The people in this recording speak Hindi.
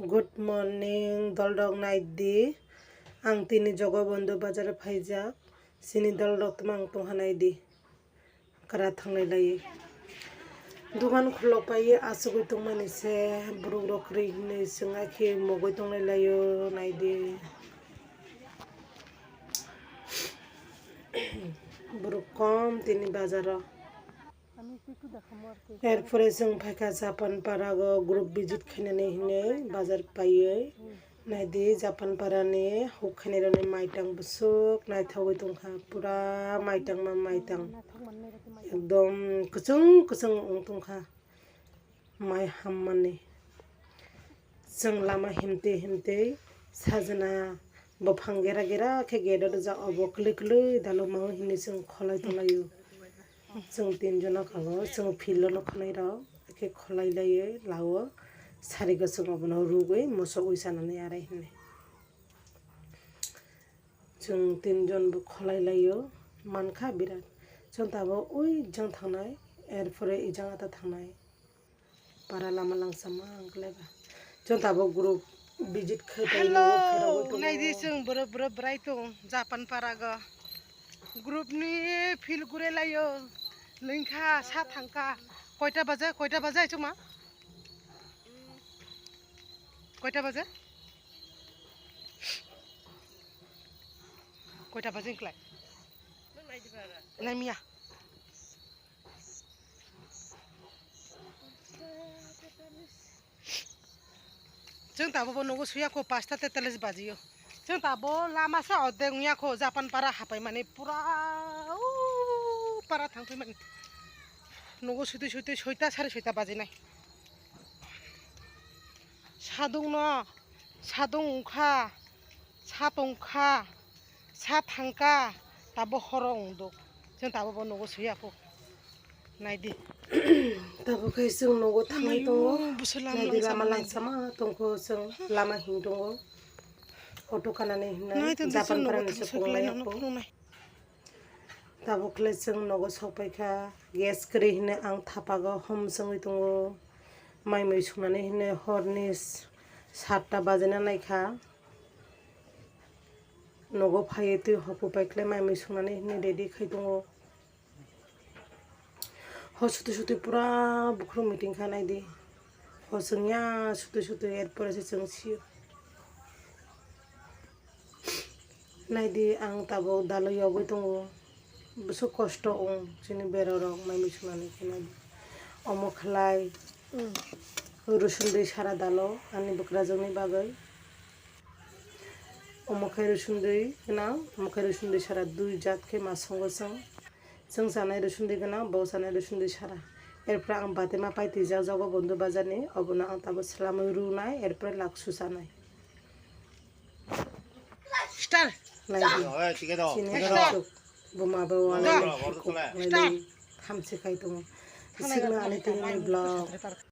Good morning, Doldog night di. Ang tini Jogobondhu bazar phaijak. Sini Doldog tumang tunghanai di. Kara thangnai lai. Dukan khulok pai asugui tungmani se buruk rokri ni singa khi mogoi tungnai layo nai di. Buruk kom tini bazaro. এরপরে जों ফাইকা জাপান পারাগো গ্রুপ ভিজিট খাইনাनै हिने बाजार पायै नायदि जापान पारानि हुखानेरनि माइटां बुसुक नायथावै दंखा पुरा माइटां मा माइटां एकदम कुसुं कुसुं दंखा माइ हाममाने जों लामा हिमते हिमते साजना बफां गेरा गेरा खे गेदर जा अबकले कले दालो मा हिने जों खलाय तलायो जों तीनजना खागो जों फिल्ड खानाय राव एखे खलाय लायो लावो सारि गोसों अबनो रुगै मोसौ उइसानानै आरो हिने जों तीनजन बो खलाय लायो मानखा बिराद जों दाबो ओइ जों थांनाय एरपरे इजां आता थांनाय पारा लामा लांसामा आंगलायबा जों दाबो ग्रुप विजिट खैबायनो फेरावै नायदि जों ब्र ब्राइतो जापान पारागा ग्रुपनि फिल्ड गुरे लायो लिंखा सा थांखा कयटा बाजे चुमा कयटा बाजे इंक्लाय नायमिया जों दाबो नगो सुयाखौ 5:43 बाजियो जों दाबो लामासा अदेंयाखौ जापान पारा हाबाय माने पुरा पारा थांफै माने नगो सुते 6:30 बाजिनाय सादुं न सादुं उखा सापंखा सा थांखा दाबो हरं दो जों दाबो नगो सुयाखौ नायदि दाबो खै जों नगो थांनाय दङ नायदि लामा लांसामा दंखौ जों लामा हिं दङ अट' खानानै हिंनाय जापान पारानि सखंलायखौ दाबो खले जों नगो सपायखा गेस करि हिने आं थापागो हम जोङै दङ माइ मै संनानै हिने हरनि 7टा बाजिना नायखा नगो फायै तुइ हकु पाइखले माइ मै संनानै हिने रेडि खै दङ हसुते सुते पुरा बुख्रु मिटिं खानाय दि हसंया सुते एरपरे जों सियो नायदि आं दाबो दालयावबो दङ बुसु कष्ट जोंनि बेराव माइ मै संनानै खानाय अमखलाय रुसुन दै सारा दालो आंनि बकरा जोंनि बागै अमखाय रुसुन दै गोनां अमखाय रुसुन दै सारा दुइ जात खे मा संगो जों जानाय रुसुन दै गोनां बाव जानाय रुसुन दै सारा एरफ्रा आं बातेमा पाइति जागो बंधु बाजारनि अबना आं ताबो सलामै रुनाय एरफ्रा लाक्सु जानाय स्टार नायदि बुमाबो वाला स्टार खामसे खाय दङ सिगना आनि तिनि ब्लग